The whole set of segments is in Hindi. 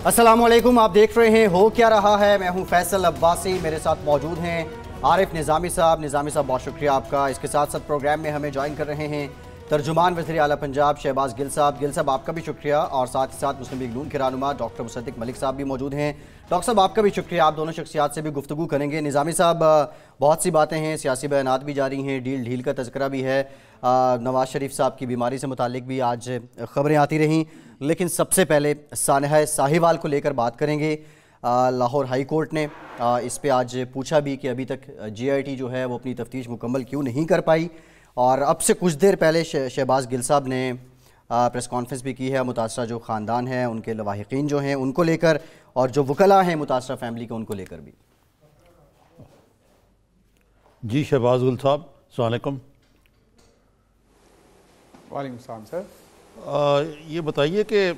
अस्सलामुअलैकुम, आप देख रहे हैं हो क्या रहा है। मैं हूं फैसल अब्बासी, मेरे साथ मौजूद हैं आरिफ निज़ामी साहब। निज़ामी साहब, बहुत शुक्रिया आपका। इसके साथ साथ प्रोग्राम में हमें ज्वाइन कर रहे हैं तर्जुमान वज़ीर आला पंजाब शहबाज गिल साहब। गिल साहब, आपका भी शुक्रिया। और साथ ही साथ मुस्लिम लीग नून के रहनुमा डॉक्टर मुसद्दिक मलिक साहब भी मौजूद हैं। डॉक्टर साहब, आपका भी शुक्रिया। आप दोनों शख्सियात से भी गुफ्तगू करेंगे। निज़ामी साहब, बहुत सी बातें हैं, सियासी बयानात भी जारी हैं, डील ढील का तज़किरा भी है। नवाज शरीफ साहब की बीमारी से मुतालिक भी आज ख़बरें आती रहीं, लेकिन सबसे पहले सानहा साहिवाल को लेकर बात करेंगे। लाहौर हाई कोर्ट ने इस पे आज पूछा भी कि अभी तक GIT जो है वो अपनी तफ्तीश मुकम्मल क्यों नहीं कर पाई। और अब से कुछ देर पहले शहबाज गिल साहब ने प्रेस कॉन्फ्रेंस भी की है मुतासरा जो ख़ानदान है, उनके लवाहिकीन जो हैं उनको लेकर, और जो वकला हैं मुतासरा फैमिली के, उनको लेकर भी। जी शहबाज गिल साहब, अस्सलाम वालेकुम। वालेकुम सलाम सर। ये बताइए कि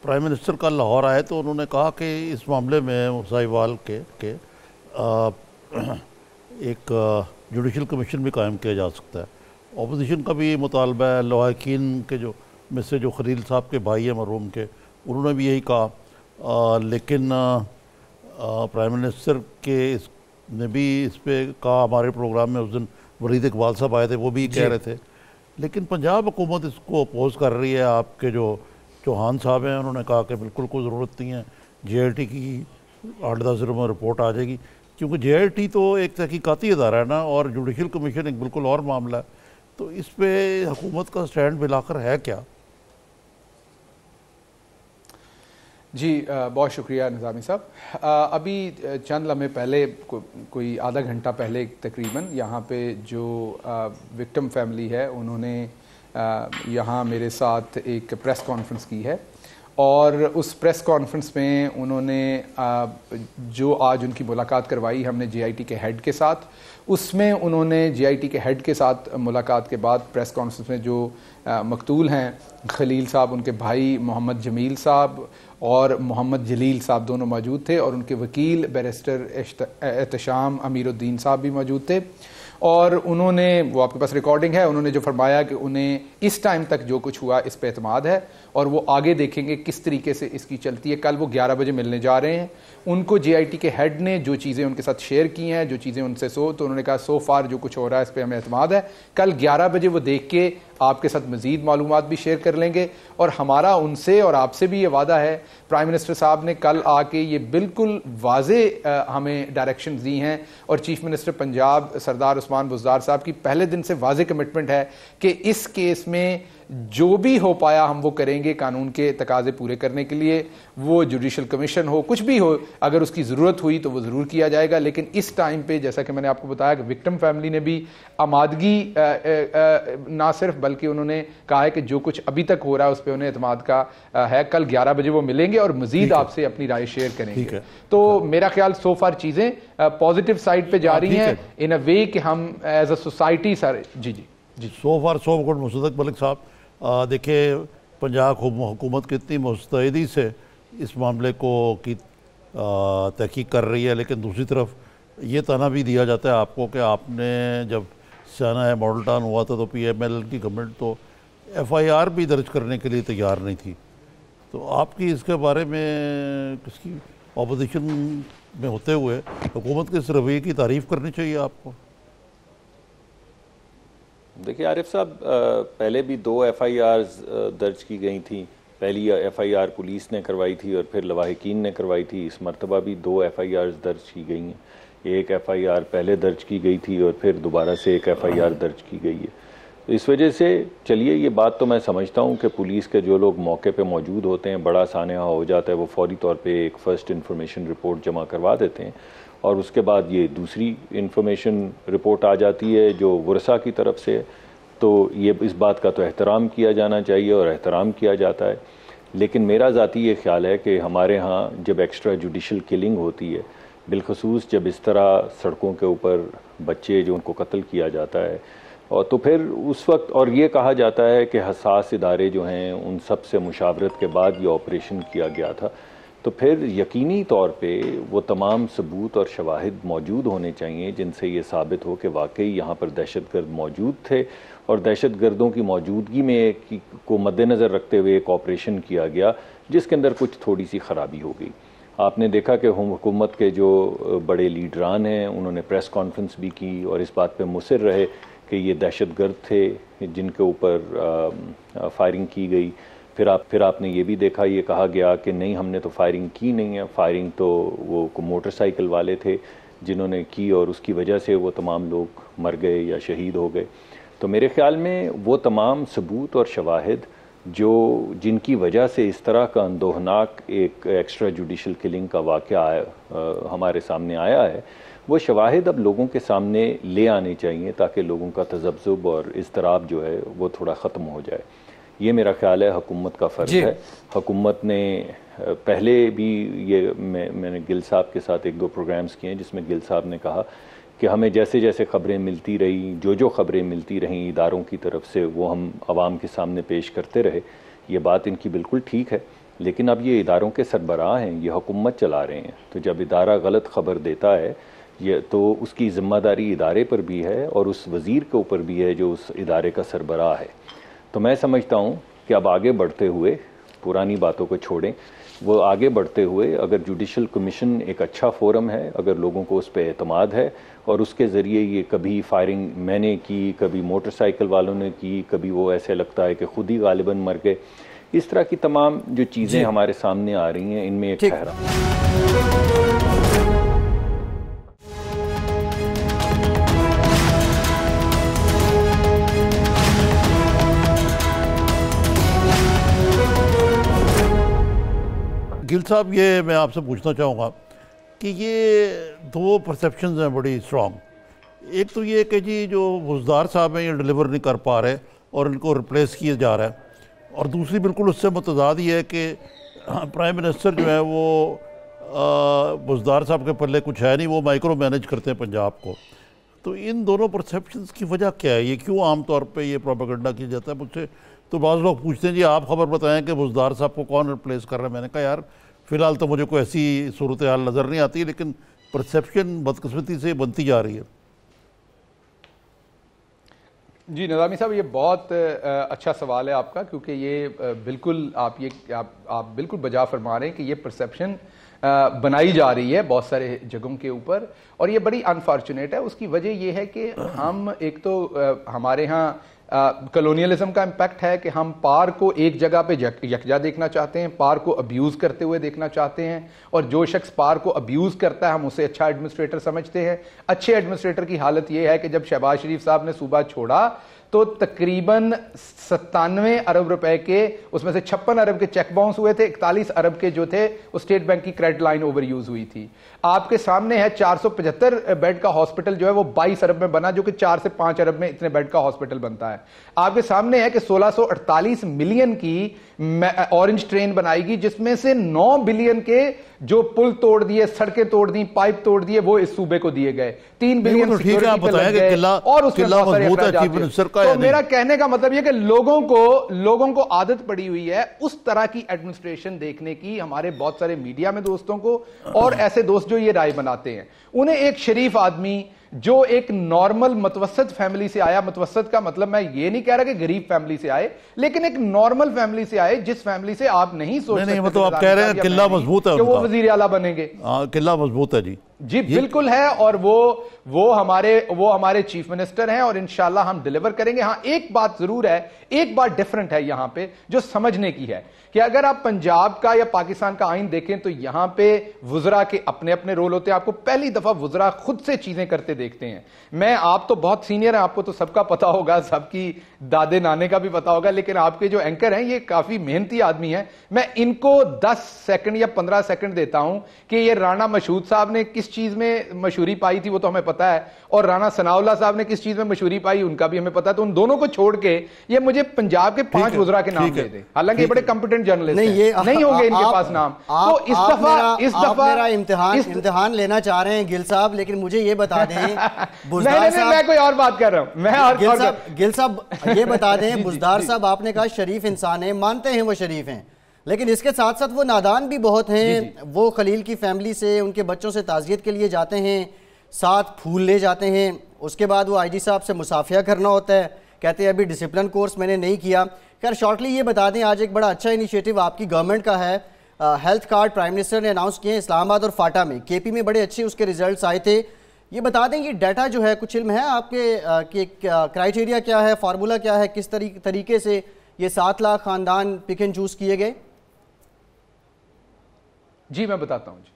प्राइम मिनिस्टर कल लाहौर आए तो उन्होंने कहा कि इस मामले में साहिवाल के एक जुडिशल कमीशन भी कायम किया जा सकता है। अपोजिशन का भी मुतालबा है, लवाहिकीन के जो में से जो खलील साहब के भाई हैं मरहूम के, उन्होंने भी यही कहा। लेकिन प्राइम मिनिस्टर के ने भी इस पर कहा। हमारे प्रोग्राम में उस दिन वलीद इकबाल साहब आए थे, वो भी कह रहे थे। लेकिन पंजाब हुकूमत इसको अपोज कर रही है। आपके जो चौहान साहब हैं उन्होंने कहा कि बिल्कुल कोई ज़रूरत नहीं है, GIT की 8-10 दिनों में रिपोर्ट आ जाएगी। क्योंकि GIT तो एक तहकीकाती अदारा है ना, और जुडिशल कमीशन एक बिल्कुल और मामला है। तो इस पे हुकूमत का स्टैंड मिलाकर है क्या? जी बहुत शुक्रिया निज़ामी साहब। अभी चंद लम्हे पहले कोई आधा घंटा पहले तकरीबन यहाँ पे जो विक्टिम फैमिली है उन्होंने यहाँ मेरे साथ एक प्रेस कॉन्फ्रेंस की है। और उस प्रेस कॉन्फ्रेंस में उन्होंने जो आज उनकी मुलाकात करवाई हमने GIT के हेड के साथ, उसमें उन्होंने GIT के हेड के साथ मुलाकात के बाद प्रेस कॉन्फ्रेंस में जो मकतूल हैं खलील साहब, उनके भाई मोहम्मद जमील साहब और मोहम्मद जलील साहब दोनों मौजूद थे, और उनके वकील बैरिस्टर एहतशाम अमीरुद्दीन साहब भी मौजूद थे। और उन्होंने, वो आपके पास रिकॉर्डिंग है, उन्होंने जो फरमाया कि उन्हें इस टाइम तक जो कुछ हुआ इस पर एतमाद है और वो आगे देखेंगे किस तरीके से इसकी चलती है। कल वो 11 बजे मिलने जा रहे हैं। उनको GIT के हेड ने जो चीज़ें उनके साथ शेयर की हैं, जो चीज़ें उनसे तो उन्होंने कहा सो फार जो कुछ हो रहा है इस पर हमें एतमाद है। कल 11 बजे वो देख के आपके साथ मज़ीद मालूमात भी शेयर कर लेंगे। और हमारा उनसे और आपसे भी ये वादा है, प्राइम मिनिस्टर साहब ने कल आके ये बिल्कुल वाज़े हमें डायरेक्शन दी हैं, और चीफ मिनिस्टर पंजाब सरदार उस्मान बुज़दार साहब की पहले दिन से वाज़े कमिटमेंट है कि इस केस में जो भी हो पाया हम वो करेंगे कानून के तकाजे पूरे करने के लिए। वो जुडिशल कमीशन हो, कुछ भी हो, अगर उसकी ज़रूरत हुई तो वो ज़रूर किया जाएगा। लेकिन इस टाइम पे जैसा कि मैंने आपको बताया कि विक्टिम फैमिली ने भी आमादगी ना सिर्फ, बल्कि उन्होंने कहा है कि जो कुछ अभी तक हो रहा है उस पर उन्हें एतमाद का है। कल 11 बजे वो मिलेंगे और मजीद आपसे अपनी राय शेयर करेंगे। तो मेरा ख्याल सो फार चीज़ें पॉजिटिव साइड पर जा रही हैं इन अ वे कि हम एज अ सोसाइटी सर। जी जी जी, so far so good. Musaddiq Malik साहब, देखिए पंजाब हुकूमत कितनी मुस्तैदी से इस मामले को की तहकीक कर रही है, लेकिन दूसरी तरफ ये ताना भी दिया जाता है आपको कि आपने जब साना मॉडल टाउन हुआ था तो PML की गवर्नमेंट तो FIR भी दर्ज करने के लिए तैयार नहीं थी। तो आपकी इसके बारे में, किसकी अपोजिशन में होते हुए हुकूमत के इस रवैये की तारीफ़ करनी चाहिए आपको? देखिए आरिफ साहब, पहले भी 2 FIRs दर्ज की गई थी। पहली FIR पुलिस ने करवाई थी और फिर लवाहिकीन ने करवाई थी। इस मरतबा भी 2 FIRs दर्ज की गई हैं। एक FIR पहले दर्ज की गई थी और फिर दोबारा से एक FIR दर्ज की गई है। तो इस वजह से चलिए, ये बात तो मैं समझता हूँ कि पुलिस के जो लोग मौके पे मौजूद होते हैं, बड़ा सानहा हो जाता है, वो फौरी तौर पे एक फ़र्स्ट इन्फॉर्मेशन रिपोर्ट जमा करवा देते हैं, और उसके बाद ये दूसरी इन्फॉर्मेशन रिपोर्ट आ जाती है जो वर्षा की तरफ से। तो ये इस बात का तो एहतराम किया जाना चाहिए और एहतराम किया जाता है। लेकिन मेरा ज़ाती ये ख्याल है कि हमारे यहाँ जब एक्स्ट्रा जुडिशल किलिंग होती है, बिलखसूस जब इस तरह सड़कों के ऊपर बच्चे जो उनको कत्ल किया जाता है, और तो फिर उस वक्त, और ये कहा जाता है कि हसास इदारे जो हैं उन सब से मुशावरत के बाद ये ऑपरेशन किया गया था, तो फिर यकीनी तौर पे वो तमाम सबूत और शवाहिद मौजूद होने चाहिए जिनसे ये साबित हो कि वाकई यहाँ पर दहशतगर्द मौजूद थे और दहशत गर्दों की मौजूदगी में को मद्देनज़र रखते हुए एक ऑपरेशन किया गया जिसके अंदर कुछ थोड़ी सी ख़राबी हो गई। आपने देखा कि हुकूमत के जो बड़े लीडरान हैं उन्होंने प्रेस कॉन्फ्रेंस भी की और इस बात पे मुसर रहे कि ये दहशत गर्द थे जिनके ऊपर फायरिंग की गई। फिर आपने ये भी देखा, ये कहा गया कि नहीं हमने तो फायरिंग की नहीं है, फायरिंग तो वो मोटरसाइकिल वाले थे जिन्होंने की और उसकी वजह से वो तमाम लोग मर गए या शहीद हो गए। तो मेरे ख्याल में वो तमाम सबूत और शवाहिद जिनकी वजह से इस तरह का अंदोहनाक एक एक्स्ट्रा जुडिशल किलिंग का वाक़या हमारे सामने आया है, वो शवाहिद अब लोगों के सामने ले आने चाहिए ताकि लोगों का तज़ब्ज़ुब और इज़्तिराब जो है वो थोड़ा ख़त्म हो जाए। ये मेरा ख्याल है हुकूमत का फ़र्ज़ है। हुकूमत ने पहले भी मैंने गिल साहब के साथ 1-2 प्रोग्राम्स किए हैं जिसमें गिल साहब ने कहा कि हमें जैसे जैसे ख़बरें मिलती रही, जो ख़बरें मिलती रहीं इदारों की तरफ से, वो हम आवाम के सामने पेश करते रहे। ये बात इनकी बिल्कुल ठीक है, लेकिन अब ये इदारों के सरबराह हैं, ये हुकूमत चला रहे हैं, तो जब इदारा गलत ख़बर देता है ये तो उसकी ज़िम्मेदारी इदारे पर भी है और उस वज़ीर के ऊपर भी है जो उस इदारे का सरबराह है। तो मैं समझता हूँ कि अब आगे बढ़ते हुए पुरानी बातों को छोड़ें, वो आगे बढ़ते हुए अगर जुडिशल कमीशन एक अच्छा फोरम है, अगर लोगों को उस पर एतमाद है और उसके ज़रिए ये कभी फायरिंग मैंने की, कभी मोटरसाइकिल वालों ने की, कभी वो ऐसे लगता है कि खुद ही गालिबन मर गए, इस तरह की तमाम जो चीज़ें हमारे सामने आ रही हैं इनमें एक ठहरा। गिल साहब, ये मैं आपसे पूछना चाहूँगा कि ये 2 परसेप्शंस हैं बड़ी स्ट्रॉन्ग। एक तो ये कि जी जो बुज़दार साहब हैं ये डिलीवर नहीं कर पा रहे और इनको रिप्लेस किया जा रहा है, और दूसरी बिल्कुल उससे मुतज़ाद ही है कि प्राइम मिनिस्टर जो है वो बुज़दार साहब के पल्ले कुछ है नहीं, वो माइक्रो मैनेज करते हैं पंजाब को। तो इन दोनों परसेप्शंस की वजह क्या है? ये क्यों आम तौर पे ये प्रोपेगेंडा किया जाता है? मुझसे तो बाज़ लोग पूछते हैं जी आप खबर बताएं कि बुज़दार साहब को कौन रिप्लेस कर रहा है। मैंने कहा यार फ़िलहाल तो मुझे कोई ऐसी सूरत हाल नज़र नहीं आती, लेकिन परसेप्शन बदकिस्मती से बनती जा रही है। जी निज़ामी साहब, ये बहुत अच्छा सवाल है आपका, क्योंकि ये बिल्कुल आप बिल्कुल बजा फरमा रहे हैं कि ये परसेप्शन बनाई जा रही है बहुत सारे जगहों के ऊपर, और ये बड़ी अनफॉर्चुनेट है। उसकी वजह ये है कि हम एक तो हमारे यहाँ कॉलोनियलिज्म का इम्पैक्ट है कि हम पार को एक जगह पे यकजा देखना चाहते हैं, पार को अब्यूज़ करते हुए देखना चाहते हैं, और जो शख्स पार को अब्यूज़ करता है हम उसे अच्छा एडमिनिस्ट्रेटर समझते हैं। अच्छे एडमिनिस्ट्रेटर की हालत यह है कि जब शहबाज शरीफ साहब ने सूबा छोड़ा तो तकरीबन 97 अरब रुपए के, उसमें से 56 अरब के चेक बाउंस हुए थे, 41 अरब के जो थे वो स्टेट बैंक की क्रेडिट लाइन ओवर यूज हुई थी। आपके सामने है 475 बेड का हॉस्पिटल जो है वो 22 अरब में बना, जो कि 4 से 5 अरब में इतने बेड का हॉस्पिटल बनता है। आपके सामने है कि 1648 मिलियन की ऑरेंज ट्रेन बनाएगी, जिसमें से 9 बिलियन के जो पुल तोड़ दिए, सड़कें तोड़ दी, पाइप तोड़ दिए, वो इस सूबे को दिए गए। 3 बिलियन और तो मेरा कहने का मतलब यह कि लोगों को आदत पड़ी हुई है उस तरह की एडमिनिस्ट्रेशन देखने की, हमारे बहुत सारे मीडिया में दोस्तों को, और ऐसे दोस्त जो ये राय बनाते हैं उन्हें एक शरीफ आदमी जो एक नॉर्मल मतवसत फैमिली से आया, मतवसत का मतलब मैं ये नहीं कह रहा कि गरीब फैमिली से आए, लेकिन एक नॉर्मल फैमिली से आए, जिस फैमिली से आप नहीं सोच सकते मतलब आप कह रहे हैं किला मजबूत है, वो वजीर आला बनेंगे। किला मजबूत है जी बिल्कुल है, और वो हमारे चीफ मिनिस्टर हैं और इंशाल्लाह हम डिलीवर करेंगे। हाँ, एक बात जरूर है, एक बात डिफरेंट है यहां पे जो समझने की है कि अगर आप पंजाब का या पाकिस्तान का आइन देखें तो यहां पे वुज़रा के अपने अपने रोल होते हैं। आपको पहली दफा वुज़रा खुद से चीजें करते देखते हैं। आप तो बहुत सीनियर हैं, आपको तो सबका पता होगा, सबकी दादे नाने का भी पता होगा, लेकिन आपके जो एंकर हैं ये काफी मेहनती आदमी हैं। मैं इनको 10 सेकंड या 15 सेकंड देता हूं कि ये राणा मशहूद साहब ने किस चीज में मशहूरी पाई थी वो तो हमें पता है, और राणा सनाउल्लाह साहब ने किस चीज में मशहूरी पाई उनका भी हमें पता है। तो उन दोनों को छोड़ के ये मुझे पंजाब के 5 वुज़रा के नाम दे दे, हालांकि ये बड़े कंपिटेंट जर्नलिस्ट नहीं होंगे इनके पास नाम। तो इस दफा मेरा इम्तिहान लेना चाह रहे हैं गिल साहब, लेकिन मुझे ये बता दें मैं कोई और बात कर रहा हूं। गिल साहब ये बता दें, बुज़दार साहब आपने कहा शरीफ इंसान है, मानते हैं वो शरीफ हैं, लेकिन इसके साथ साथ वो नादान भी बहुत हैं। वो खलील की फैमिली से, उनके बच्चों से ताज़ियत के लिए जाते हैं, साथ फूल ले जाते हैं, उसके बाद वो आईजी साहब से मुसाफिया करना होता है कहते हैं अभी डिसिप्लिन कोर्स मैंने नहीं किया। खैर शॉर्टली ये बता दें, आज एक बड़ा अच्छा इनिशिएटिव आपकी गवर्नमेंट का है, हेल्थ कार्ड प्राइम मिनिस्टर ने अनाउंस किए हैं इस्लामाबाद और फाटा में। केपी में बड़े अच्छे उसके रिजल्ट्स आए थे। ये बता दें ये डाटा जो है कुछ इल्म है आपके कि क्राइटेरिया क्या है, फार्मूला क्या है, किस तरीके से ये 7 लाख खानदान पिक एंड चूज किए गए? जी मैं बताता हूं जी।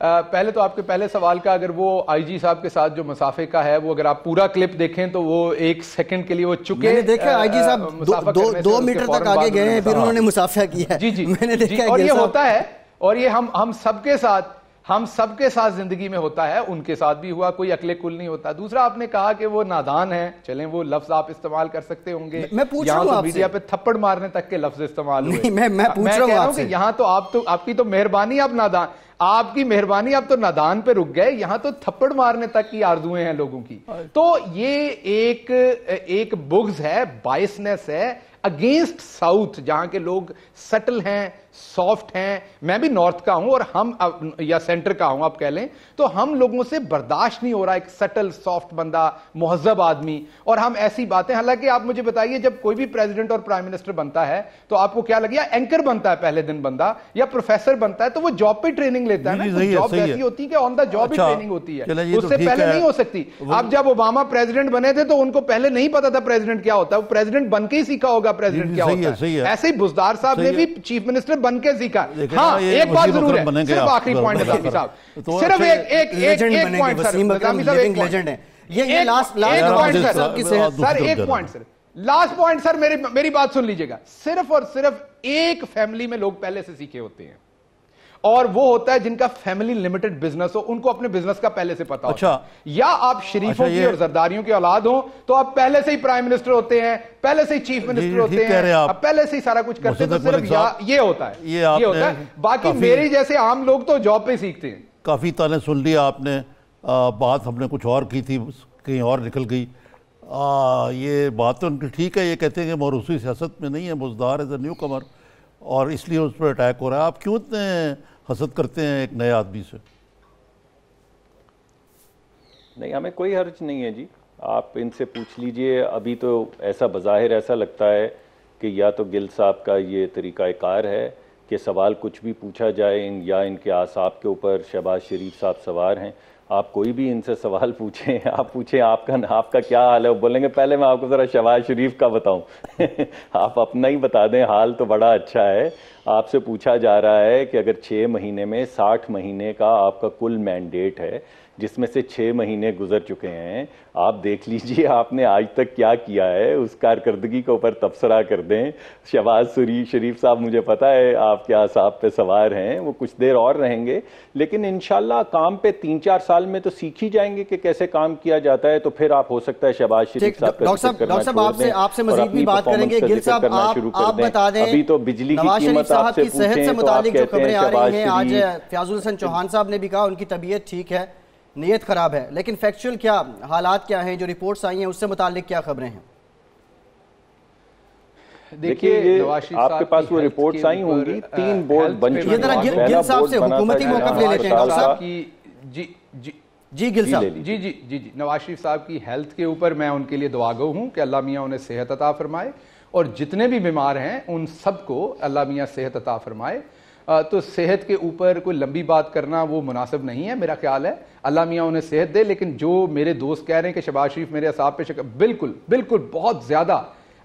पहले तो आपके पहले सवाल का, अगर वो आईजी साहब के साथ जो मुसाफे का है, वो अगर आप पूरा क्लिप देखें तो वो 1 सेकंड के लिए वो चुके। मैंने देखा आईजी साहब 2 मीटर तक आगे गए हैं, फिर उन्होंने मुसाफा किया है। जी जी मैंने देखा। और ये होता है, और ये हम सबके साथ जिंदगी में होता है, उनके साथ भी हुआ, कोई अकले कुल नहीं होता। दूसरा आपने कहा कि वो नादान है, चलें वो लफ्ज आप इस्तेमाल कर सकते होंगे। मैं पूछ रहा हूं आपसे, मीडिया पे थप्पड़ मारने तक के लफ्ज इस्तेमाल हुए। नहीं, मैं पूछ रहा हूं आपसे, यहाँ तो आपकी तो मेहरबानी, आप नादान, आपकी मेहरबानी, आप तो नादान पे रुक गए, यहां तो थप्पड़ मारने तक की आरजुएं हैं लोगों की। तो ये एक बुग्ज है, बायसनेस है अगेंस्ट साउथ, जहां के लोग सटल हैं, सॉफ्ट हैं। मैं भी नॉर्थ का हूं और हम या सेंटर का हूं आप कह लें, तो हम लोगों से बर्दाश्त नहीं हो रहा एक सटल सॉफ्ट बंदा, मुहज्जब आदमी। और हम ऐसी बातें, हालांकि आप मुझे बताइए जब कोई भी प्रेसिडेंट और प्राइम मिनिस्टर बनता है तो आपको क्या लगे, या एंकर बनता है पहले दिन बंदा, या प्रोफेसर बनता है, तो वो जॉब पे ट्रेनिंग लेता है ना। तो जॉब ऐसी होती है कि on the job he training होती है, उससे पहले नहीं हो सकती। अब जब ओबामा प्रेसिडेंट बने थे तो उनको पहले नहीं पता था प्रेसिडेंट क्या होता है, वो प्रेसिडेंट बन के ही सीखा होगा प्रेसिडेंट क्या होता है। ऐसे ही बुज़दार साहब ने भी चीफ मिनिस्टर बन के सीखा। हाँ, एक बात जरूर है, सिर्फ आखिरी पॉइंट निजामी साहब, सिर्फ एक पॉइंट सर, निजामी साहब एक लेजेंड है। ये लास्ट पॉइंट सर, एक point sir, last point sir, मेरी बात सुन लीजिएगा। सिर्फ और सिर्फ एक फैमिली में लोग पहले से सीखे होते हैं, और वो होता है जिनका फैमिली लिमिटेड बिजनेस हो, उनको अपने बिजनेस का पहले से पता होता है। या आप शरीफों की और जरदारियों की औलाद हो तो आप पहले से ही प्राइम मिनिस्टर होते हैं, पहले से ही चीफ मिनिस्टर होते हैं, आप पहले से ही सारा कुछ करते हैं। तो सिर्फ ये होता है, ये होता है। बाकी मेरे जैसे आम लोग तो जॉब पे सीखते हैं। काफी ताने सुन लिया आपने, बात हमने कुछ और की थी, कहीं और निकल गई। ये बात तो उनकी ठीक है, ये कहते हैं कि मौरूसी सियासत में नहीं है, बुज़दार एज ए न्यू कमर, और इसलिए उस पर अटैक हो रहा है। आप क्यों इतने हसद करते हैं एक नए आदमी से? नहीं, हमें कोई हर्ज नहीं है जी, आप इनसे पूछ लीजिए। अभी तो ऐसा बज़ाहिर ऐसा लगता है कि या तो गिल साहब का ये तरीक़ाकार है कि सवाल कुछ भी पूछा जाए, या इनके आसाब के ऊपर शहबाज शरीफ साहब सवार हैं। आप कोई भी इनसे सवाल पूछें, आप पूछें आपका क्या हाल है, वो बोलेंगे पहले मैं आपको ज़रा शहबाज शरीफ का बताऊं। आप अपना ही बता दें, हाल तो बड़ा अच्छा है। आपसे पूछा जा रहा है कि अगर 6 महीने में 60 महीने का आपका कुल मैंडेट है, जिसमें से 6 महीने गुजर चुके हैं, आप देख लीजिए आपने आज तक क्या किया है, उस कारकर्दगी के ऊपर तबसरा कर दें। शहबाज शरीफ साहब मुझे पता है आपके आसाब पे सवार हैं, वो कुछ देर और रहेंगे, लेकिन इंशाल्लाह काम पे 3-4 साल में तो सीख ही जाएंगे कि कैसे काम किया जाता है। तो फिर आप हो सकता है शहबाज शरीफ साहब डॉक्टर साहब आपसे मजीद भी बात करेंगे। गिल साहब आप बता दें, अभी तो बिजली की कीमत आपसे सेहत से मुतालिक जो खबरें आ रही हैं, आज फयाजुल हसन चौहान साहब ने भी कहा उनकी तबीयत ठीक है, नीयत खराब है, लेकिन फैक्चुअल क्या हालात क्या हैं, जो रिपोर्ट्स आई हैं उससे मुतालिक क्या खबरें हैं? देखिए आपके पास वो रिपोर्ट्स आई होंगी, 3 बोर्ड बन चुके हैं। गिल साहब से हुकूमती मौक़िफ़ ले लेते हैं डॉक्टर साहब की। जी गिल साहब, जी नवाज शरीफ साहब की हेल्थ के ऊपर मैं उनके लिए दुआगो हूं कि अल्लाह मियां उन्हें सेहत अता फरमाए, और जितने भी बीमार हैं उन सबको अल्लाह मियां सेहत अता फरमाए। तो सेहत के ऊपर कोई लंबी बात करना वो मुनासिब नहीं है, मेरा ख्याल है। अल्लाह मियां उन्हें सेहत दे। लेकिन जो मेरे दोस्त कह रहे हैं कि शहबाज शरीफ मेरे असाब पे बिल्कुल बहुत ज्यादा,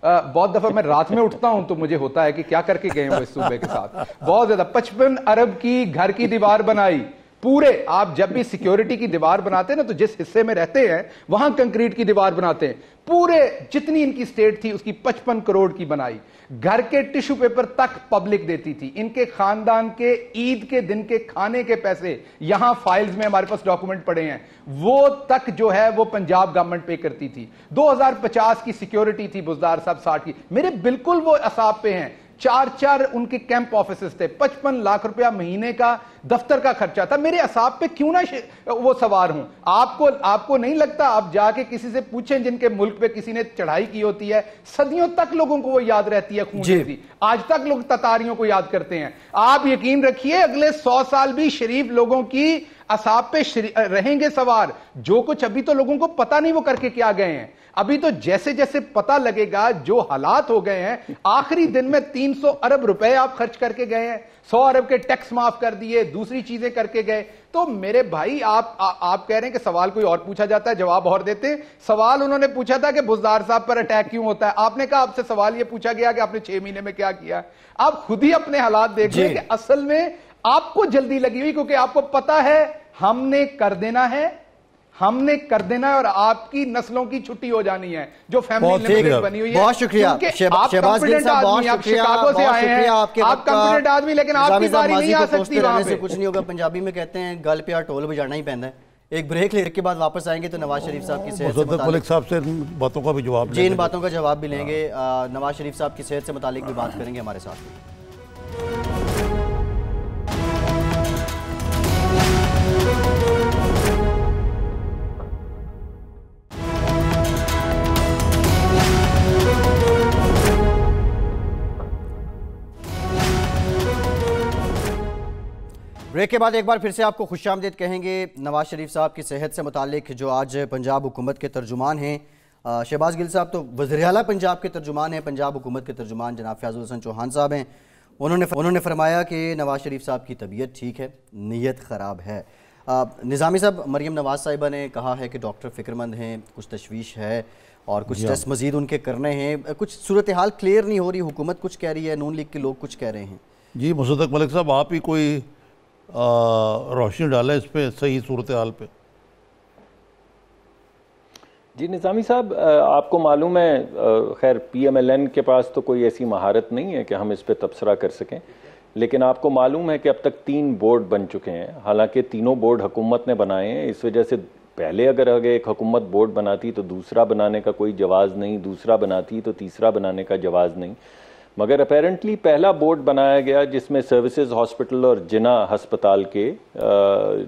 बहुत दफा मैं रात में उठता हूं तो मुझे होता है कि क्या करके गए हो इस सूबे के साथ। बहुत ज्यादा 55 अरब की घर की दीवार बनाई पूरे। आप जब भी सिक्योरिटी की दीवार बनाते हैं ना, तो जिस हिस्से में रहते हैं वहां कंक्रीट की दीवार बनाते हैं। पूरे जितनी इनकी स्टेट थी उसकी 55 करोड़ की बनाई। घर के टिश्यू पेपर तक पब्लिक देती थी। इनके खानदान के ईद के दिन के खाने के पैसे यहां फाइल्स में हमारे पास डॉक्यूमेंट पड़े हैं, वो तक जो है वो पंजाब गवर्नमेंट पे करती थी। 2050 की सिक्योरिटी थी बुज़दार साहब 60 की। मेरे बिल्कुल वो असाब पे हैं। 4 उनके कैंप ऑफिसेस थे, 55 लाख रुपया महीने का दफ्तर का खर्चा था। मेरे असाब पे क्यों ना वो सवार हूं। आपको नहीं लगता, आप जाके किसी से पूछें जिनके मुल्क पे किसी ने चढ़ाई की होती है, सदियों तक लोगों को वो याद रहती है, खून जैसी। आज तक लोग ततारियों को याद करते हैं। आप यकीन रखिए अगले 100 साल भी शरीफ लोगों की असाब पे रहेंगे सवार। जो कुछ अभी तो लोगों को पता नहीं वो करके क्या गए हैं। अभी तो जैसे जैसे पता लगेगा जो हालात हो गए हैं, आखिरी दिन में 300 अरब रुपए आप खर्च करके गए हैं, 100 अरब के टैक्स माफ कर दिए, दूसरी चीजें करके गए। तो मेरे भाई आप कह रहे हैं कि सवाल कोई और पूछा जाता है, जवाब और देते। सवाल उन्होंने पूछा था कि बुज़दार साहब पर अटैक क्यों होता है, आपने कहा आपसे सवाल यह पूछा गया कि आपने 6 महीने में क्या किया। आप खुद ही अपने हालात देख लें कि असल में आपको जल्दी लगी हुई, क्योंकि आपको पता है हमने कर देना है और आपकी नस्लों की छुट्टी हो जानी है जो फैमिली बनी हुई है। बहुत शुक्रिया शहबाज गिल साहब, बहुत शुक्रिया, शिकागो से आए हैं, आप कॉम्पिटेंट आदमी, लेकिन आपकी बारी नहीं आ सकती वहां पे। कुछ नहीं होगा, पंजाबी में कहते हैं गल पे टोल बजाना ही पैंदा है। एक ब्रेक लेने के बाद वापस आएंगे तो नवाज शरीफ साहब की सेहत से मुसद्दक साहब से इन बातों का भी जवाब, जी इन बातों का जवाब भी लेंगे। नवाज शरीफ साहब की सेहत से मुतालिक भी बात करेंगे हमारे साथ। ब्रेक के बाद एक बार फिर से आपको खुशामदीद कहेंगे। नवाज शरीफ साहब की सेहत से मुतालिक जो आज पंजाब हुकूमत के तर्जुमान हैं, शहबाज गिल साहब तो वज़ीर आला पंजाब के तर्जुमान हैं, पंजाब हुकूमत के तर्जुमान जनाब फयाज़ुल हसन चौहान साहब हैं। उन्होंने फरमाया कि नवाज शरीफ साहब की तबीयत ठीक है, नीयत ख़राब है। निज़ामी साहब, मरियम नवाज साहिबा ने कहा है कि डॉक्टर फ़िक्रमंद हैं, कुछ तशवीश है और कुछ टेस्ट मज़ीद उनके करने हैं, कुछ सूरत हाल क्लियर नहीं हो रही, हुकूमत कुछ कह रही है, नून लीग के लोग कुछ कह रहे हैं। जी मुसद्दक मलिक साहब, आप ही कोई रोशनी डालें इस पे, सही सूरत हाल पे। जी निज़ामी साहब, आपको मालूम है, खैर PMLN के पास तो कोई ऐसी महारत नहीं है कि हम इस पे तबसरा कर सकें, लेकिन आपको मालूम है कि अब तक 3 बोर्ड बन चुके हैं। हालांकि तीनों बोर्ड हुकूमत ने बनाए हैं, इस वजह से पहले अगर एक हुकूमत बोर्ड बनाती तो दूसरा बनाने का कोई जवाज़ नहीं, दूसरा बनाती तो तीसरा बनाने का जवाज़ नहीं, मगर अपेरेंटली पहला बोर्ड बनाया गया जिसमें सर्विसेज हॉस्पिटल और जिना हस्पताल के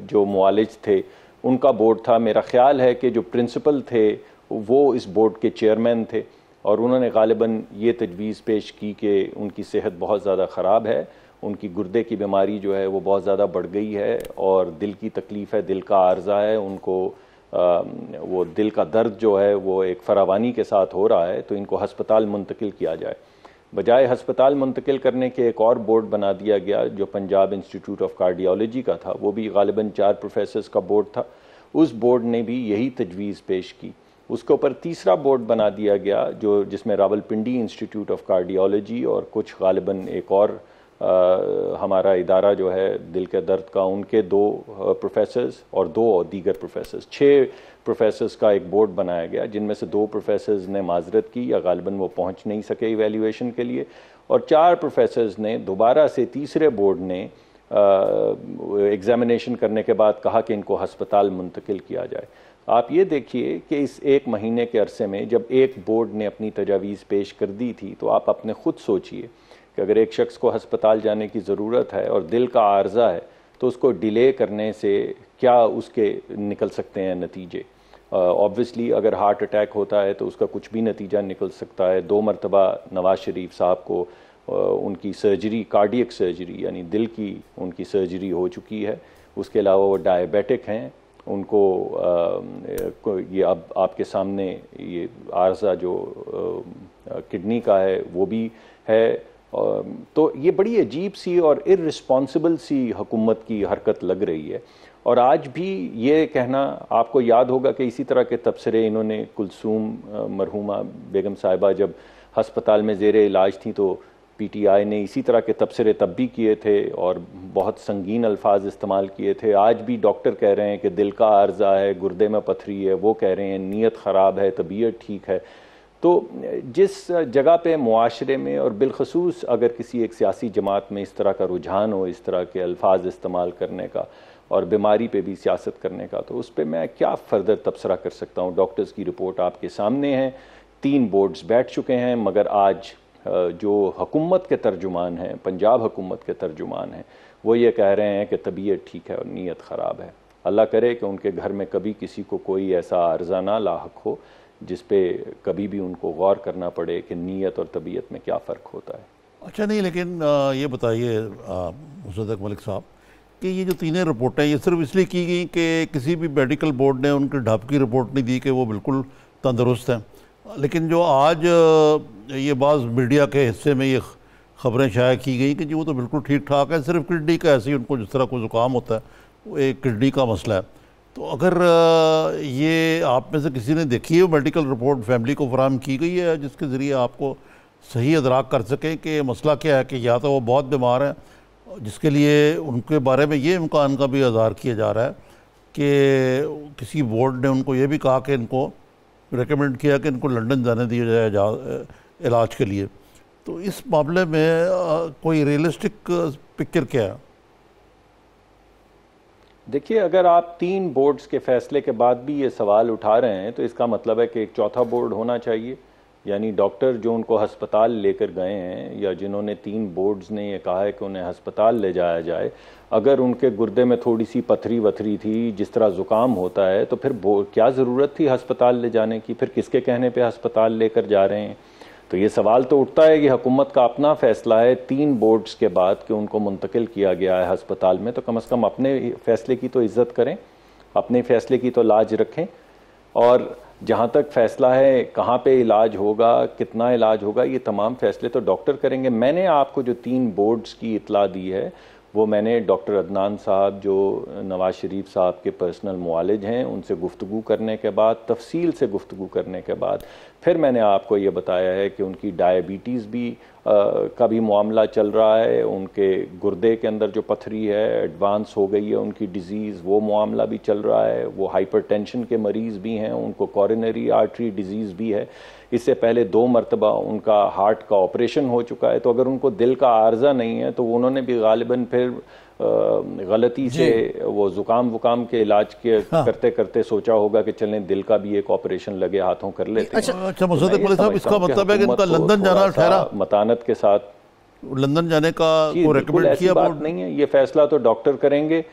जो मुआलिज थे उनका बोर्ड था। मेरा ख्याल है कि जो प्रिंसिपल थे वो इस बोर्ड के चेयरमैन थे और उन्होंने गालिबन ये तजवीज़ पेश की कि उनकी सेहत बहुत ज़्यादा ख़राब है, उनकी गुर्दे की बीमारी जो है वो बहुत ज़्यादा बढ़ गई है और दिल की तकलीफ़ है, दिल का आर्जा है, उनको वो दिल का दर्द जो है वो एक फरावानी के साथ हो रहा है, तो इनको हस्पताल मुंतकिल किया जाए। बजाय हस्पताल मुंतकिल करने के एक और बोर्ड बना दिया गया जो पंजाब इंस्टीट्यूट ऑफ कार्डियोलॉजी का था, वो भी गालिबन 4 प्रोफेसर्स का बोर्ड था। उस बोर्ड ने भी यही तजवीज़ पेश की। उसके ऊपर तीसरा बोर्ड बना दिया गया जिसमें रावलपिंडी इंस्टीट्यूट ऑफ कार्डियोलॉजी और कुछ गालिबन एक और हमारा इदारा जो है दिल के दर्द का, उनके 2 प्रोफेसर्स और 2 दीगर प्रोफेसर्स, 6 प्रोफेसर्स का एक बोर्ड बनाया गया, जिनमें से 2 प्रोफेसर्स ने माजरत की या गालिबन वो पहुंच नहीं सके इवैल्यूएशन के लिए, और 4 प्रोफेसर्स ने दोबारा से तीसरे बोर्ड ने एग्जामिनेशन करने के बाद कहा कि इनको हस्पताल मुंतकिल किया जाए। आप ये देखिए कि इस 1 महीने के अरसे में जब एक बोर्ड ने अपनी तजावीज़ पेश कर दी थी, तो आप अपने खुद सोचिए कि अगर एक शख्स को हस्पताल जाने की ज़रूरत है और दिल का आर्जा है तो उसको डिले करने से क्या उसके निकल सकते हैं नतीजे। ऑब्वियसली अगर हार्ट अटैक होता है तो उसका कुछ भी नतीजा निकल सकता है। 2 मरतबा नवाज शरीफ साहब को उनकी सर्जरी, कार्डियक सर्जरी यानी दिल की उनकी सर्जरी हो चुकी है। उसके अलावा वो डायबिटिक हैं, उनको ये अब आपके सामने ये आर्जा जो किडनी का है वो भी है। तो ये बड़ी अजीब सी और इर्रिस्पॉन्सिबल सी हुकूमत की हरकत लग रही है। और आज भी ये कहना, आपको याद होगा कि इसी तरह के तबसरे इन्होंने कुलसूम मरहूमा बेगम साहिबा जब हस्पताल में ज़ेरे इलाज थी तो PTI ने इसी तरह के तबसरे तब भी किए थे और बहुत संगीन अल्फाज इस्तेमाल किए थे। आज भी डॉक्टर कह रहे हैं कि दिल का आर्जा है, गुर्दे में पथरी है, वो कह रहे हैं नीयत ख़राब है, तबीयत ठीक है। तो जिस जगह पे मुआशरे में और बिलखसूस अगर किसी एक सियासी जमात में इस तरह का रुझान हो, इस तरह के अल्फाज इस्तेमाल करने का और बीमारी पे भी सियासत करने का, तो उस पर मैं क्या फ़र्दर तबसरा कर सकता हूँ। डॉक्टर्स की रिपोर्ट आपके सामने है, 3 बोर्ड्स बैठ चुके हैं, मगर आज जो हुकूमत के तर्जुमान हैं, पंजाब हुकूमत के तर्जुमान हैं, वो ये कह रहे हैं कि तबीयत ठीक है और नीयत ख़राब है। अल्लाह करे कि उनके घर में कभी किसी को कोई ऐसा अर्जा ना लाहक हो जिस पे कभी भी उनको गौर करना पड़े कि नीयत और तबीयत में क्या फ़र्क होता है। अच्छा नहीं, लेकिन ये बताइए मुसद्दक मलिक साहब कि ये जो 3 रिपोर्टें ये सिर्फ इसलिए की गई कि किसी भी मेडिकल बोर्ड ने उनके ढाप की रिपोर्ट नहीं दी कि वो बिल्कुल तंदुरुस्त हैं, लेकिन जो आज ये बाज़ मीडिया के हिस्से में ये ख़बरें शाया की गई कि जी वो तो बिल्कुल ठीक ठाक है, सिर्फ किडनी का ऐसे ही उनको जिस तरह कोई ज़ुकाम होता है वो एक किडनी का मसला है। तो अगर ये आप में से किसी ने देखी है मेडिकल रिपोर्ट फैमिली को फराहम की गई है जिसके ज़रिए आपको सही अदराक कर सकें कि मसला क्या है, कि या तो वो बहुत बीमार हैं जिसके लिए उनके बारे में ये इम्कान का भी इज़हार किया जा रहा है कि किसी बोर्ड ने उनको ये भी कहा कि इनको रेकमेंड किया कि इनको लंदन जाने दिया जाए इलाज के लिए। तो इस मामले में कोई रियलिस्टिक पिक्चर क्या है? देखिए, अगर आप 3 बोर्ड्स के फैसले के बाद भी ये सवाल उठा रहे हैं तो इसका मतलब है कि एक चौथा बोर्ड होना चाहिए, यानी डॉक्टर जो उनको अस्पताल लेकर गए हैं या जिन्होंने 3 बोर्ड्स ने ये कहा है कि उन्हें अस्पताल ले जाया जाए, अगर उनके गुर्दे में थोड़ी सी पथरी वथरी थी, जिस तरह ज़ुकाम होता है, तो फिर क्या ज़रूरत थी अस्पताल ले जाने की? फिर किसके कहने पे अस्पताल लेकर जा रहे हैं? तो ये सवाल तो उठता है कि हुकूमत का अपना फैसला है 3 बोर्ड्स के बाद कि उनको मुंतकिल किया गया है अस्पताल में, तो कम से कम अपने फैसले की तो इज्जत करें, अपने फैसले की तो लाज रखें। और जहाँ तक फैसला है कहाँ पे इलाज होगा, कितना इलाज होगा, ये तमाम फैसले तो डॉक्टर करेंगे। मैंने आपको जो 3 बोर्ड्स की इतला दी है वो मैंने डॉक्टर अदनान साहब जो नवाज शरीफ साहब के पर्सनल मुआलिज हैं उनसे गुफ्तगू करने के बाद, तफसील से गुफ्तगू करने के बाद फिर मैंने आपको ये बताया है कि उनकी डायबिटीज़ भी का भी मामला चल रहा है, उनके गुर्दे के अंदर जो पथरी है एडवांस हो गई है उनकी डिज़ीज़, वो मामला भी चल रहा है, वो हाइपरटेंशन के मरीज़ भी हैं, उनको कॉरोनरी आर्टरी डिज़ीज़ भी है, इससे पहले 2 मरतबा उनका हार्ट का ऑपरेशन हो चुका है। तो अगर उनको दिल का आर्जा नहीं है तो उन्होंने भी गालिबन फिर गलती से वो जुकाम वुकाम के इलाज के करते करते सोचा होगा कि चलें दिल का भी एक ऑपरेशन लगे हाथों कर लेते हैं। अच्छा मुसद्दिक मलिक साहब, इसका मतलब है कि इनका लंदन जाना ठहरा, मतानत के साथ लंदन जाने का को रेकमेंड किया? बात नहीं है, ये फैसला तो डॉक्टर करेंगे।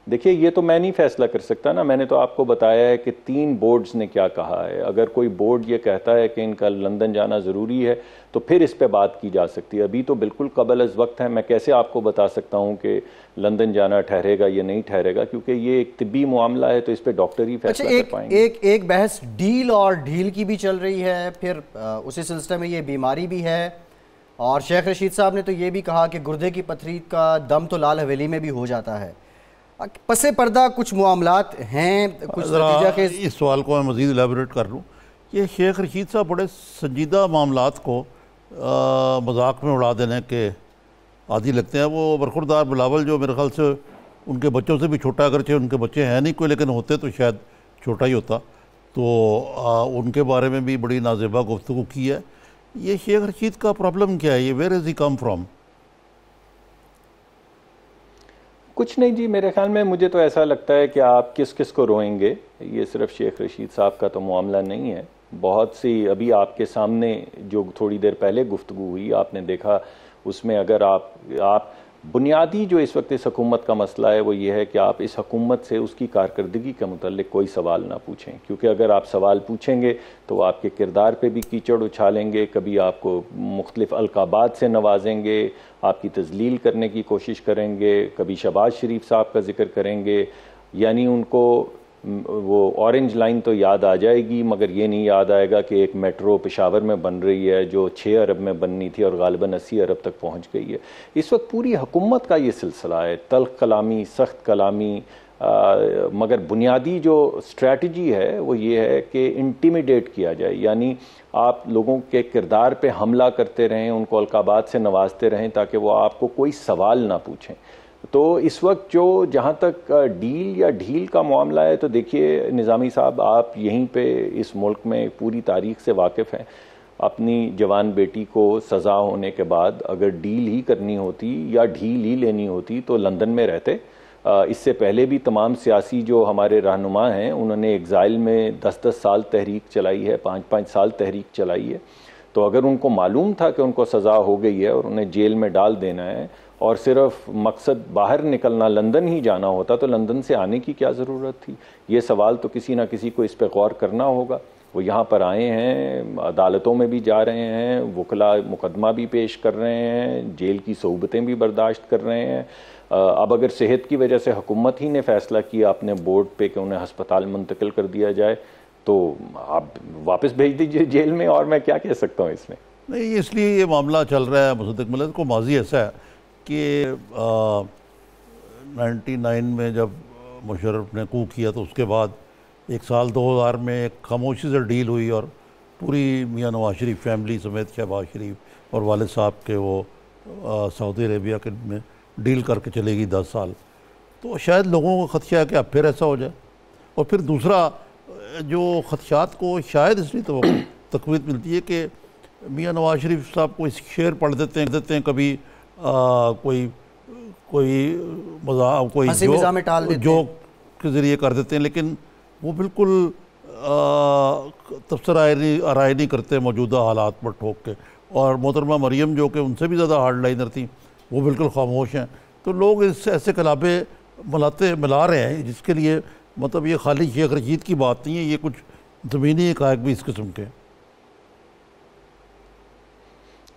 देखिए, ये तो मैं नहीं फैसला कर सकता ना, मैंने तो आपको बताया है कि 3 बोर्ड्स ने क्या कहा है। अगर कोई बोर्ड ये कहता है कि इनका लंदन जाना ज़रूरी है तो फिर इस पे बात की जा सकती है। अभी तो बिल्कुल कबल अज़ वक्त है, मैं कैसे आपको बता सकता हूँ कि लंदन जाना ठहरेगा या नहीं ठहरेगा, क्योंकि ये एक तिब्बी मामला है तो इस पर डॉक्टर ही फैसला कर पाएंगे। एक बहस डील और ढील की भी चल रही है, फिर उसी सिलसिले में ये बीमारी भी है, और शेख रशीद साहब ने तो ये भी कहा कि गुर्दे की पथरी का दम तो लाल हवेली में भी हो जाता है। पसे पर्दा कुछ मामलात हैं, कुछ नतीजा के। इस सवाल को मैं मज़ीद एलैबोरेट कर लूँ। ये शेख रशीद साहब बड़े संजीदा मामलात को मजाक में उड़ा देने के आदि लगते हैं। वो बरखुरदार बिलावल जो मेरे ख्याल से उनके बच्चों से भी छोटा, अगरचे उनके बच्चे हैं नहीं कोई, लेकिन होते तो शायद छोटा ही होता, तो उनके बारे में भी बड़ी नाज़ेबा गुफ्तगू की है। ये शेख रशीद का प्रॉब्लम क्या है? ये where is he come from? कुछ नहीं जी, मेरे ख्याल में मुझे तो ऐसा लगता है कि आप किस किस को रोएंगे, ये सिर्फ शेख रशीद साहब का तो मामला नहीं है। बहुत सी अभी आपके सामने जो थोड़ी देर पहले गुफ्तगू हुई आपने देखा, उसमें अगर आप बुनियादी जो इस वक्त इस हुकूमत का मसला है वो ये है कि आप इस हुकूमत से उसकी कारकर्दगी के मुतालिक कोई सवाल ना पूछें, क्योंकि अगर आप सवाल पूछेंगे तो आपके किरदार पे भी कीचड़ उछालेंगे, कभी आपको मुख्तलिफ अलकाबात से नवाजेंगे, आपकी तजलील करने की कोशिश करेंगे, कभी शहबाज शरीफ साहब का जिक्र करेंगे, यानी उनको वो ऑरेंज लाइन तो याद आ जाएगी मगर ये नहीं याद आएगा कि एक मेट्रो पेशावर में बन रही है जो 6 अरब में बननी थी और गालिबन 80 अरब तक पहुंच गई है। इस वक्त पूरी हुकूमत का ये सिलसिला है, तल्ख कलामी, सख्त कलामी, मगर बुनियादी जो स्ट्रैटेजी है वो ये है कि इंटिमिडेट किया जाए, यानी आप लोगों के किरदार पे हमला करते रहें, उनको अलकाबात से नवाजते रहें ताकि वो आपको कोई सवाल ना पूछें। तो इस वक्त जो जहाँ तक डील या ढील का मामला है, तो देखिए निज़ामी साहब, आप यहीं पे इस मुल्क में पूरी तारीख से वाकिफ़ हैं। अपनी जवान बेटी को सज़ा होने के बाद अगर डील ही करनी होती या ढील ही लेनी होती तो लंदन में रहते। इससे पहले भी तमाम सियासी जो हमारे रहनुमा हैं उन्होंने एग्ज़ाइल में 10-10 साल तहरीक चलाई है, 5-5 साल तहरीक चलाई है। तो अगर उनको मालूम था कि उनको सज़ा हो गई है और उन्हें जेल में डाल देना है और सिर्फ मकसद बाहर निकलना, लंदन ही जाना होता, तो लंदन से आने की क्या ज़रूरत थी? ये सवाल तो किसी ना किसी को इस पर गौर करना होगा। वो यहाँ पर आए हैं, अदालतों में भी जा रहे हैं, वकला मुकदमा भी पेश कर रहे हैं, जेल की सोबतें भी बर्दाश्त कर रहे हैं। अब अगर सेहत की वजह से हुकूमत ही ने फैसला किया अपने बोर्ड पे कि उन्हें हस्पताल मुंतकिल कर दिया जाए, तो आप वापस भेज दीजिए जेल में, और मैं क्या कह सकता हूँ इसमें। नहीं, इसलिए ये मामला चल रहा है मुसद्दिक मलिक को। माजी ऐसा है कि 99 में जब मुशर्रफ ने कू किया तो उसके बाद एक साल 2000 में एक खामोशी से डील हुई और पूरी मियां नवाज शरीफ फैमिली समेत शहबाज शरीफ और वालिद साहब के वो सऊदी अरेबिया के में डील करके चलेगी 10 साल। तो शायद लोगों को खदशा है कि अब फिर ऐसा हो जाए। और फिर दूसरा जो खदशात को शायद इसलिए तो तकवीत मिलती है कि मियां नवाज शरीफ साहब कोई शेर पढ़ देते हैं कभी कोई मजाक कोई जोक के ज़रिए कर देते हैं, लेकिन वो बिल्कुल तबसरा आराई नहीं करते मौजूदा हालात पर ठोक के। और मोहतरमा मरियम जो कि उनसे भी ज़्यादा हार्ड लाइनर थी, वो बिल्कुल खामोश हैं। तो लोग इस ऐसे कलाबे मिला रहे हैं, जिसके लिए मतलब ये खाली शेख रशीद की बात नहीं है, ये कुछ ज़मीनी हक़ाइक़ भी इस किस्म के।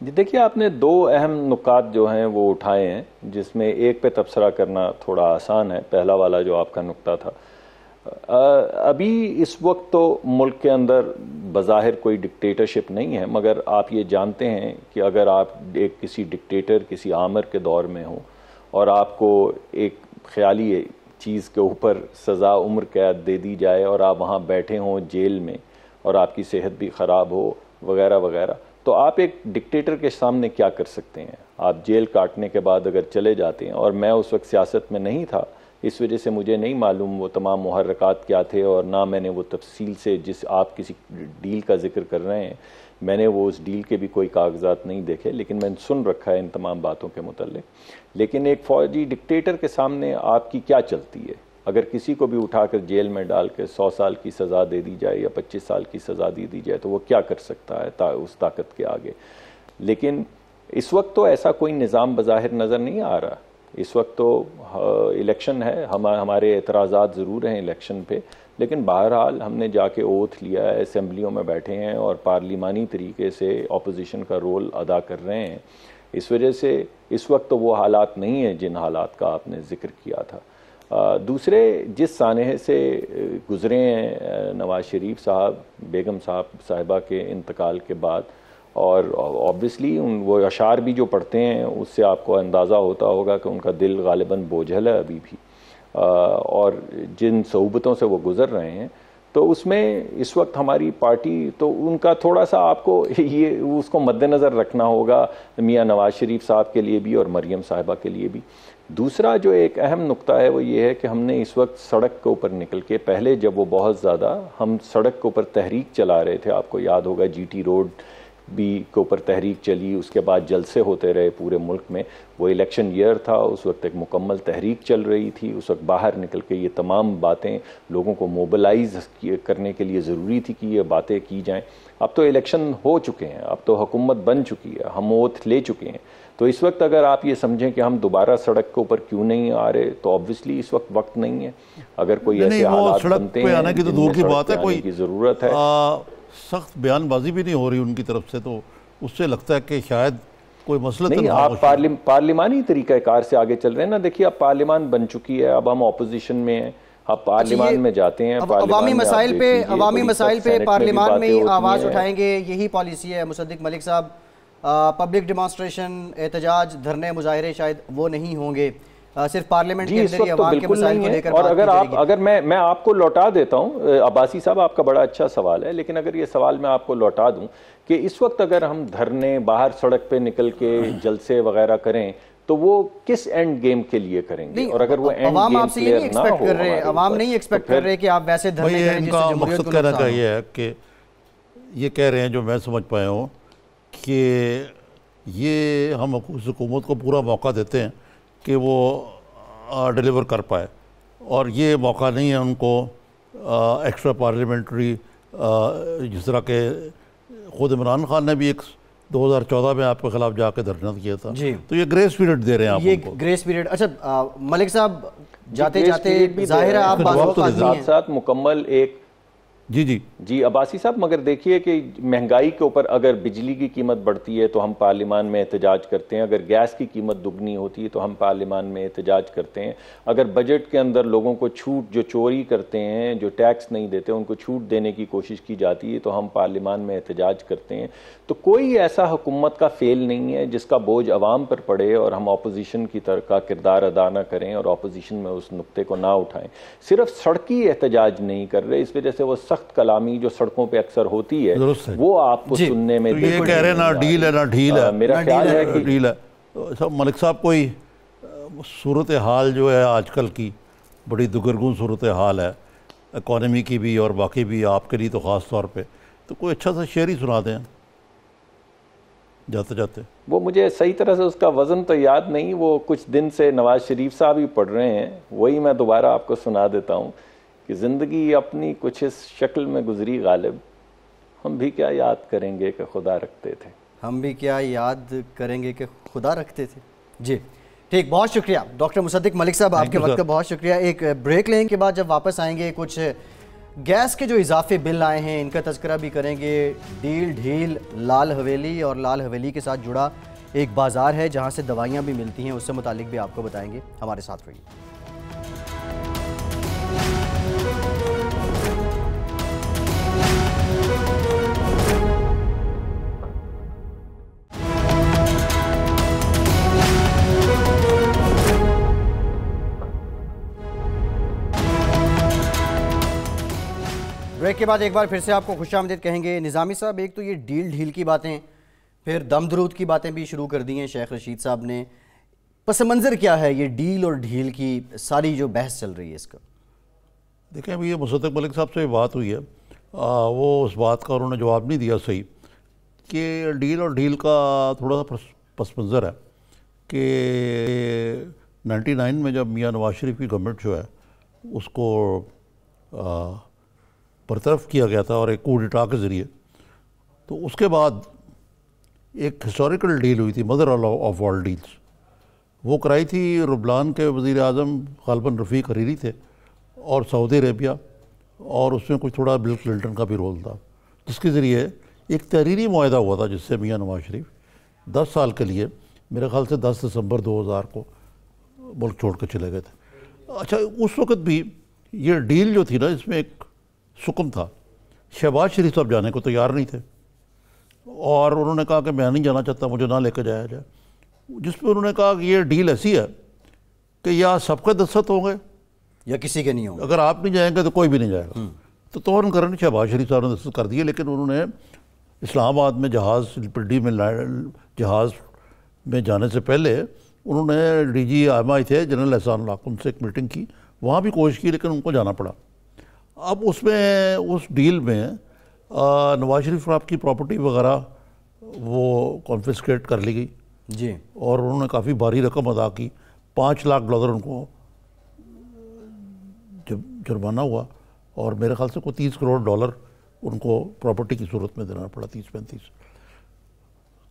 देखिए, आपने दो अहम नुकात जो हैं वो उठाए हैं, जिसमें एक पे तबसरा करना थोड़ा आसान है। पहला वाला जो आपका नुक्ता था, अभी इस वक्त तो मुल्क के अंदर बज़ाहिर कोई डिक्टेटरशिप नहीं है, मगर आप ये जानते हैं कि अगर आप एक किसी डिक्टेटर, किसी आमिर के दौर में हो और आपको एक ख्याली चीज़ के ऊपर सज़ा उम्र कैद दे दी जाए और आप वहाँ बैठे हों जेल में और आपकी सेहत भी ख़राब हो वगैरह वगैरह, तो आप एक डिक्टेटर के सामने क्या कर सकते हैं? आप जेल काटने के बाद अगर चले जाते हैं, और मैं उस वक्त सियासत में नहीं था, इस वजह से मुझे नहीं मालूम वो तमाम मुहर्रकात क्या थे, और ना मैंने वो तफसील से, जिस आप किसी डील का जिक्र कर रहे हैं, मैंने वो उस डील के भी कोई कागजात नहीं देखे, लेकिन मैंने सुन रखा है इन तमाम बातों के मुतल्लिक। लेकिन एक फौजी डिक्टेटर के सामने आपकी क्या चलती है? अगर किसी को भी उठाकर जेल में डाल के 100 साल की सज़ा दे दी जाए या 25 साल की सज़ा दे दी जाए, तो वो क्या कर सकता है उस ताकत के आगे? लेकिन इस वक्त तो ऐसा कोई निज़ाम बज़ाहिर नज़र नहीं आ रहा। इस वक्त तो इलेक्शन है, हमारे एतराज़ात ज़रूर हैं इलेक्शन पे, लेकिन बहरहाल हमने जाके ओथ लिया है, असेंबलियों में बैठे हैं और पार्लिमानी तरीके से अपोजिशन का रोल अदा कर रहे हैं। इस वजह से इस वक्त तो वो हालात नहीं हैं जिन हालात का आपने जिक्र किया था। दूसरे, जिस सानहे से गुज़रे हैं नवाज शरीफ साहब, बेगम साहिबा के इंतकाल के बाद, और ऑब्वियसली वो अशार भी जो पढ़ते हैं उससे आपको अंदाज़ा होता होगा कि उनका दिल गालिबन बोझल है अभी भी, और जिन सऊबतों से वो गुज़र रहे हैं, तो उसमें इस वक्त हमारी पार्टी, तो उनका थोड़ा सा आपको ये उसको मद्देनज़र रखना होगा, मियां नवाज शरीफ साहब के लिए भी और मरियम साहिबा के लिए भी। दूसरा जो एक अहम नुक्ता है वो ये है कि हमने इस वक्त सड़क के ऊपर निकल के, पहले जब वो बहुत ज़्यादा हम सड़क के ऊपर तहरीक चला रहे थे, आपको याद होगा GT रोड भी के ऊपर तहरीक चली, उसके बाद जलसे होते रहे पूरे मुल्क में। वो इलेक्शन ईयर था, उस वक्त एक मुकम्मल तहरीक चल रही थी, उस वक्त बाहर निकल के ये तमाम बातें लोगों को मोबिलाइज करने के लिए ज़रूरी थी कि ये बातें की जाएं। अब तो इलेक्शन हो चुके हैं, अब तो हुकूमत बन चुकी है, हम ओथ ले चुके हैं, तो इस वक्त अगर आप ये समझें कि हम दोबारा सड़क के ऊपर क्यों नहीं आ रहे, तो ऑब्वियसली इस वक्त नहीं है। अगर कोई ऐसे हालात बनते हैं, आने की तो दूर की बात है, कोई की ज़रूरत है, सख्त बयानबाजी भी नहीं हो रही उनकी तरफ से, तो उससे लगता है कि शायद कोई मसला नहीं। आप पार्लिमानी तरीक़ाकार से आगे चल रहे हैं ना। देखिए, अब पार्लियामान बन चुकी है, अब हम ऑपोजिशन में हैं, आप पार्लियामान में जाते हैं, अवामी मसाइल पे पार्लियामान में ही आवाज़ उठाएंगे, यही पॉलिसी है मुसद्दिक मलिक साहब। पब्लिक डिमॉन्स्ट्रेशन, एहतजाज, धरने, मुजाहिरे शायद वो नहीं होंगे, सिर्फ पार्लियामेंट के अंदर ही अवाम के मसाइल को लेकर। और अगर मैं आपको लौटा देता हूं, अब्बासी साहब आपका बड़ा अच्छा सवाल है, लेकिन अगर ये सवाल मैं आपको लौटा दूं कि इस वक्त अगर हम धरने, बाहर सड़क पे निकल के जलसे वगैरह करें, तो वो किस एंड गेम के लिए करेंगे? और अगर वो एंड गेम क्लियर ना हो, अवाम नहीं एक्सपेक्ट कर रहे कि आप वैसे धरने करें जिससे जमहूरियत को कहना चाहिए है कि ये कह रहे हैं, जो मैं समझ पाया हूँ, कि ये हम हुकूमत को पूरा मौका देते हैं कि वो डिलीवर कर पाए, और ये मौका नहीं है उनको एक्स्ट्रा पार्लियामेंट्री, जिस तरह के खुद इमरान खान ने भी एक 2014 में आपके खिलाफ जाकर धरना किया था, तो ये ग्रेस पीरियड दे रहे हैं आप ये ग्रेस पीरियड। अच्छा मलिक साहब, जाते जाते जाहिर है आप साथ साथ मुकम्मल एक जी जी जी अब्बासी साहब, मगर देखिए कि महंगाई के ऊपर अगर बिजली की कीमत बढ़ती है तो हम पार्लियामान में एहतजाज करते हैं, अगर गैस की कीमत दुगनी होती है तो हम पार्लियामान में एहतजाज करते हैं, अगर बजट के अंदर लोगों को छूट, जो चोरी करते हैं, जो टैक्स नहीं देते, उनको छूट देने की कोशिश की जाती है तो हम पार्लियामान में एहतजाज करते हैं। तो कोई ऐसा हुकूमत का फेल नहीं है जिसका बोझ अवाम पर पड़े और हम अपोजिशन की तरह का किरदार अदा ना करें और अपोजिशन में उस नुक्ते को ना उठाएं। सिर्फ सड़की एहतजाज नहीं कर रहे, इस वजह से वो सख्त कलामी जो सड़कों पे अक्सर होती है वो आपको सुनने में तो ये कह रहे ना डील है ना ढील है। मेरा ख्याल है कि डील है। सब मलिक साहब, कोई सूरत हाल जो है आजकल की बड़ी दुगरगुन सूरत हाल है, इकॉनमी की भी और बाकी भी, आपके लिए तो ख़ास तौर पे, तो कोई अच्छा सा शेर ही सुना दें जाते जाते। वो मुझे सही तरह से उसका वजन तो याद नहीं, वो कुछ दिन से नवाज शरीफ साहब ही पढ़ रहे हैं, वही मैं दोबारा आपको सुना देता हूँ कि ज़िंदगी अपनी कुछ इस शक्ल में गुजरी गालिब, हम भी क्या याद करेंगे कि खुदा रखते थे। हम भी क्या याद करेंगे कि खुदा रखते थे। जी ठीक, बहुत शुक्रिया डॉक्टर मुसद्दिक मलिक साहब, आपके वक्त का बहुत शुक्रिया। एक ब्रेक लेने के बाद जब वापस आएंगे कुछ गैस के जो इजाफे बिल आए हैं इनका तज़किरा भी करेंगे। डील ढील लाल हवेली, और लाल हवेली के साथ जुड़ा एक बाज़ार है जहां से दवाइयां भी मिलती हैं, उससे मुतालिक भी आपको बताएंगे। हमारे साथ रहिए। ब्रेक के बाद एक बार फिर से आपको खुशामदीद कहेंगे। निज़ामी साहब, एक तो ये डील ढील की बातें, फिर दम दरूद की बातें भी शुरू कर दी हैं शेख रशीद साहब ने। पस मंज़र क्या है ये डील और ढील की सारी जो बहस चल रही है इसका? देखें, अभी ये मुसद्दिक मलिक साहब से बात हुई है, वो उस बात का उन्होंने जवाब नहीं दिया सही कि डील और ढील का थोड़ा सा पस मंज़र है कि 99 में जब मियाँ नवाज शरीफ की गवर्नमेंट जो है उसको बरतरफ किया गया था और एक coup d'etat के ज़रिए, तो उसके बाद एक हिस्टोरिकल डील हुई थी, मदर ऑफ ऑल डील्स, वो कराई थी रुबलान के वज़ीर आज़म ग़ालिबन रफ़ीक हरीरी थे और सऊदी अरेबिया, और उसमें कुछ थोड़ा बिल क्लिंटन का भी रोल था, जिसके ज़रिए एक तहरीरी मुआहदा हुआ था जिससे मियाँ नवाज शरीफ 10 साल के लिए, मेरे ख्याल से 10 दिसंबर 2000 को मुल्क छोड़ कर चले गए थे। अच्छा, उस वक़्त भी ये डील जो थी ना, इसमें एक सुकून था। शहबाज शरीफ साहब जाने को तैयार नहीं थे और उन्होंने कहा कि मैं नहीं जाना चाहता, मुझे ना लेकर जाया जाए, जिस पर उन्होंने कहा कि ये डील ऐसी है कि या सबके दस्तखत होंगे या किसी के नहीं होंगे, अगर आप नहीं जाएंगे तो कोई भी नहीं जाएगा। तो तौर करने शहबाज शरीफ साहब ने दस्तखत कर दिए, लेकिन उन्होंने इस्लामाबाद में जहाज़ पिंडी में जहाज़ में जाने से पहले उन्होंने DG आमा थे जनरल एहसान लाख, उनसे एक मीटिंग की, वहाँ भी कोशिश की, लेकिन उनको जाना पड़ा। अब उसमें उस डील में नवाज शरीफ साहब की प्रॉपर्टी वगैरह वो कॉन्फिस्केट कर ली गई जी, और उन्होंने काफ़ी भारी रकम अदा की, $5 लाख उनको जुर्माना हुआ, और मेरे ख्याल से कोई $30 करोड़ उनको प्रॉपर्टी की सूरत में देना पड़ा, 30-35।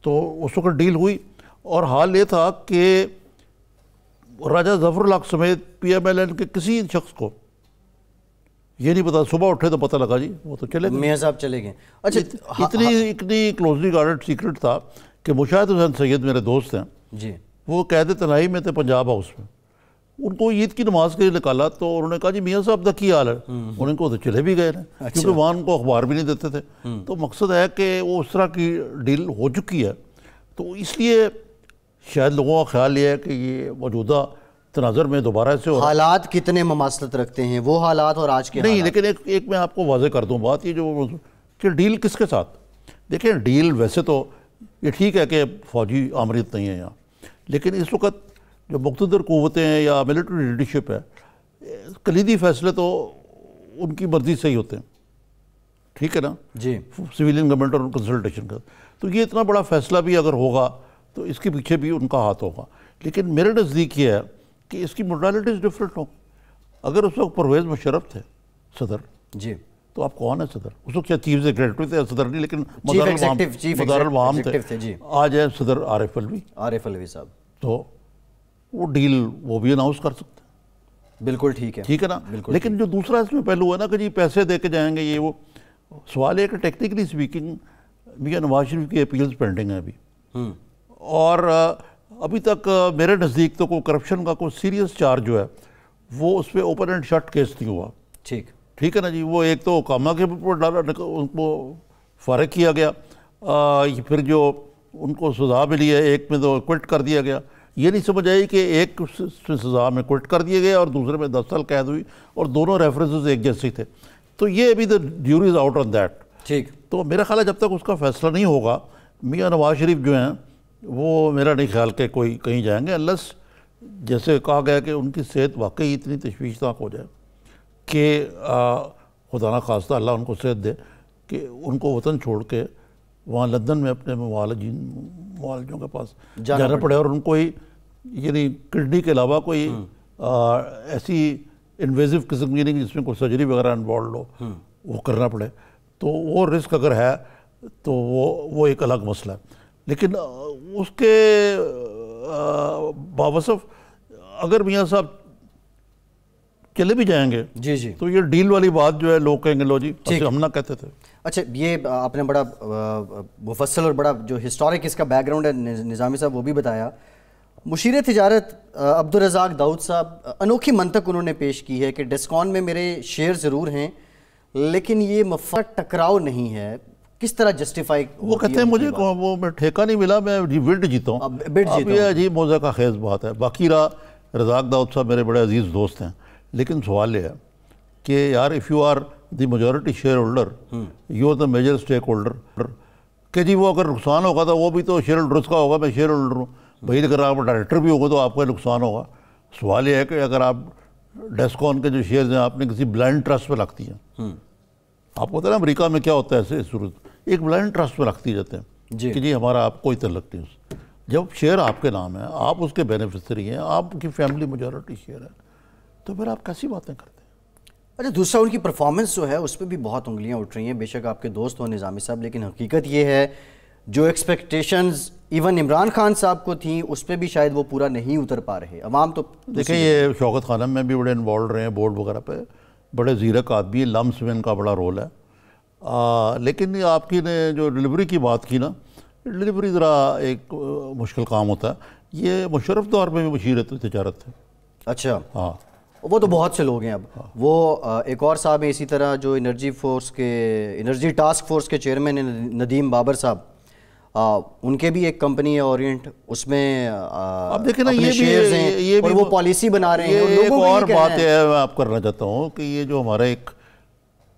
तो उस वक्त डील हुई, और हाल ये था कि राजा ज़फ़रुल्लाह समेत PMLN के किसी शख्स को ये नहीं पता, सुबह उठे तो पता लगा जी वो तो चले गए, मियाँ साहब चले गए। अच्छा, इतनी क्लोजली गार्डेड सीक्रेट था कि मुशाहिद हुसैन सैयद मेरे दोस्त हैं जी, वो कैद तनाई में थे पंजाब हाउस में, उनको ईद की नमाज के लिए निकाला तो उन्होंने कहा जी मियाँ साहब का क्या हाल है, उनको तो चले भी गए ना, क्योंकि वहाँ उनको अखबार भी नहीं देते थे। तो मकसद है कि वो उस तरह की डील हो चुकी है, तो इसलिए शायद लोगों का ख्याल ये है कि ये मौजूदा तनाज़र में दोबारा से हो। हालात कितने ममासलत रखते हैं वो हालात और आज के नहीं, हालात? लेकिन एक मैं आपको वाज़े कर दूं बात, ये जो कि डील किसके साथ, देखिए डील वैसे तो ये ठीक है कि फ़ौजी आमरीत नहीं है यहाँ, लेकिन इस वक्त जो मुक़्तदर क़ुव्वतें हैं या मिलिट्री लीडरशिप है, कलीदी फ़ैसले तो उनकी मर्ज़ी से ही होते हैं, ठीक है ना जी, सिविलियन गवर्नमेंट और कंसल्टेशन का। तो ये इतना बड़ा फ़ैसला भी अगर होगा तो इसके पीछे भी उनका हाथ होगा, लेकिन मेरे नज़दीक ये है कि इसकी मोडालिटीज़ डिफरेंट हो। अगर उस वक्त परवेज़ मुशर्रफ थे सदर जी, तो आप कौन है सदर, उस वक्त क्या चीफ सेक्रेटरी थे, सदर नहीं, लेकिन चीफ मदारुल-वाम थे जी। आज है सदर आरिफ अलवी साहब, तो वो डील वो भी अनाउंस कर सकते हैं, बिल्कुल ठीक है ना। लेकिन जो दूसरा इसमें पहलू है ना कि जी पैसे दे के जाएंगे ये वो, सवाल है कि टेक्निकली स्पीकिंग मियां नवाज शरीफ की अपील्स पेंडिंग है अभी, और अभी तक मेरे नज़दीक तो कोई करप्शन का कोई सीरियस चार्ज जो है वो उस पर ओपन एंड शट केस नहीं हुआ। ठीक है ना जी। वो एक तो कामा के ऊपर डाला, उनको फारिग किया गया, फिर जो उनको सज़ा मिली है एक में तो क्विट कर दिया गया। ये नहीं समझ आई कि एक सज़ा में क्विट कर दिए गए और दूसरे में 10 साल कैद हुई, और दोनों रेफरेंसेस एक जैसे थे। तो ये अभी the ड्यूरी is out on that. ठीक। तो मेरा ख्याल है जब तक उसका फैसला नहीं होगा, मियां नवाज शरीफ जो हैं वो मेरा नहीं ख्याल के कोई कहीं जाएंगे, अनलेस जैसे कहा गया कि उनकी सेहत वाकई इतनी तशवीशनाक हो जाए कि खुदा ना खास्ता अल्लाह उनको सेहत दे कि उनको वतन छोड़ के वहाँ लंदन में अपने मुआलजों के पास जाना पड़े, और उनको ही यानी किडनी के अलावा कोई ऐसी इन्वेजिव किस्म की नहीं जिसमें कोई सर्जरी वगैरह इन्वॉल्व हो, वो करना पड़े। तो वो रिस्क अगर है तो वो एक अलग मसला है। लेकिन उसके बावसफ अगर मियाँ साहब चले भी जाएंगे जी तो ये डील वाली बात जो है लोग कहेंगे लो जी हम ना कहते थे। अच्छा, ये आपने बड़ा मुफस्सल और बड़ा जो हिस्टोरिक इसका बैकग्राउंड है निज़ामी साहब वो भी बताया। मुशीर तिजारत अब्दुल रज़ाक दाऊद साहब अनोखी मंतक उन्होंने पेश की है कि डिस्कॉन में मेरे शेयर ज़रूर हैं लेकिन ये मफद टकराव नहीं है। किस तरह जस्टिफाई? वो कहते हैं मुझे वो मैं ठेका नहीं मिला, मैं बिड जीता हूँ। अब ये अजीब मौज़े का खेज़ बात है। बाकी रज़ाक दाऊद साहब मेरे बड़े अजीज़ दोस्त हैं, लेकिन सवाल ये है कि यार if you are the majority share holder you are the major stake holder, कि जी वो अगर नुकसान होगा तो वो भी तो शेयर होल्डर उसका होगा, मैं शेयर होल्डर हूँ भाई, अगर आप डायरेक्टर भी होगा तो आपका नुकसान होगा। सवाल ये है कि अगर आप डेस्कॉन के जो शेयर्स हैं आपने किसी ब्लाइंड ट्रस्ट पर रख दिए, आपको पता है ना अमेरिका में क्या होता है ऐसे सूरत, एक ब्लाइंड ट्रस्ट पर रख दिए जाते हैं कि जी हमारा आप कोई तल्लक नहीं उस, जब शेयर आपके नाम है, आप उसके बेनिफिशरी हैं, आपकी फैमिली मेजॉरिटी शेयर है, तो फिर आप कैसी बातें करते हैं? अच्छा, दूसरा उनकी परफॉर्मेंस जो है उस पर भी बहुत उंगलियां उठ रही हैं। बेशक आपके दोस्त हो निज़ामी साहब, लेकिन हकीकत ये है जो एक्सपेक्टेशंस इवन इमरान खान साहब को थी उस पर भी शायद वो पूरा नहीं उतर पा रहे। अवाम तो देखिए ये शौकत खानम में भी बड़े इन्वॉल्व रहे हैं, बोर्ड वगैरह पे बड़े ज़ीरक आदमी, लम्स में इनका बड़ा रोल है। लेकिन ये आपकी ने जो डिलीवरी की बात की ना, डिलीवरी ज़रा एक मुश्किल काम होता है। ये मुशर्रफ दौर में भी मुशीर तिजारत थे। अच्छा, हाँ, वो तो बहुत से लोग हैं अब। वो एक और साहब है इसी तरह जो एनर्जी टास्क फोर्स के चेयरमैन हैं नदीम बाबर साहब, उनके भी एक कंपनी है ओरिएंट, उसमें अब देखें ना ये भी वो पॉलिसी बना रहे हैं। एक और बात है मैं आप करना चाहता हूँ कि ये जो हमारा एक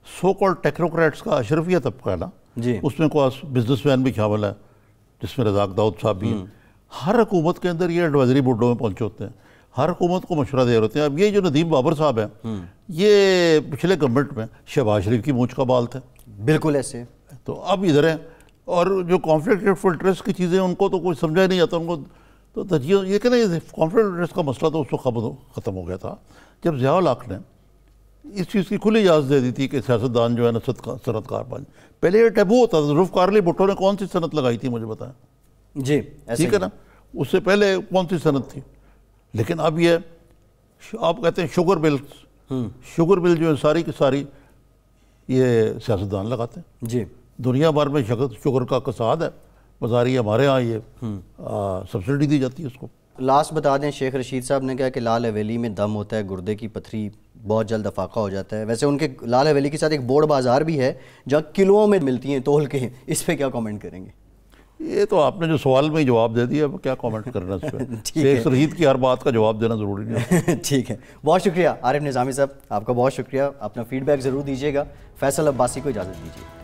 सो कॉल्ड टेक्नोक्रेट्स का अशरफिया तबका है ना जी, उसमें कोई बिजनेसमैन भी शामिल है जिसमें रज़ाक दाऊद साहब भी हैं। हर हुकूमत के अंदर ये एडवाइजरी बोर्डों में पहुँचे होते हैं, हर हुकूमत को मशवरा दे रहे होते हैं। अब ये जो नदीम बाबर साहब हैं ये पिछले गवर्नमेंट में शहबाज शरीफ की मूंछ का बाल थे, बिल्कुल ऐसे। तो अब इधर है, और जो कॉन्फ्लिक्ट ऑफ इंटरेस्ट की चीज़ें उनको तो कोई समझा ही नहीं आता उनको। तो तजिए ये कहना ये कॉन्फ्लिक्ट ऑफ इंटरेस्ट का मसला तो उस वक्त ख़त्म हो गया था जब ज़िया हक ने इस चीज़ की खुली इजाज़त दे दी थी कि सियासतदान जो है ना सनतकार बन। पहले ये टैबू होता था। जुल्फ़िकार अली भुट्टो ने कौन सी सनत लगाई थी मुझे बताएं जी, ठीक है ना, उससे पहले कौन सी सनत थी? लेकिन अब ये आप कहते हैं शुगर बिल जो है सारी की सारी ये सियासतदान लगाते हैं जी। दुनिया भर में शुगर का कसाद है, बाजारी हमारे यहाँ ये सब्सिडी दी जाती है उसको। लास्ट बता दें, शेख रशीद साहब ने कहा कि लाल हवेली में दम होता है, गुर्दे की पथरी बहुत जल्द अफाका हो जाता है। वैसे उनके लाल हवेली के साथ एक बोर्ड बाज़ार भी है जहाँ किलों में मिलती हैं तोल के, इस पर क्या कमेंट करेंगे? ये तो आपने जो सवाल में ही जवाब दे दिया, क्या कमेंट करना इस पर। शेख रशीद की हर बात का जवाब देना ज़रूरी नहीं है। ठीक है, बहुत शुक्रिया आरिफ निज़ामी साहब, आपका बहुत शुक्रिया। अपना फीडबैक ज़रूर दीजिएगा। फैसल अब्बासी को इजाज़त दीजिए।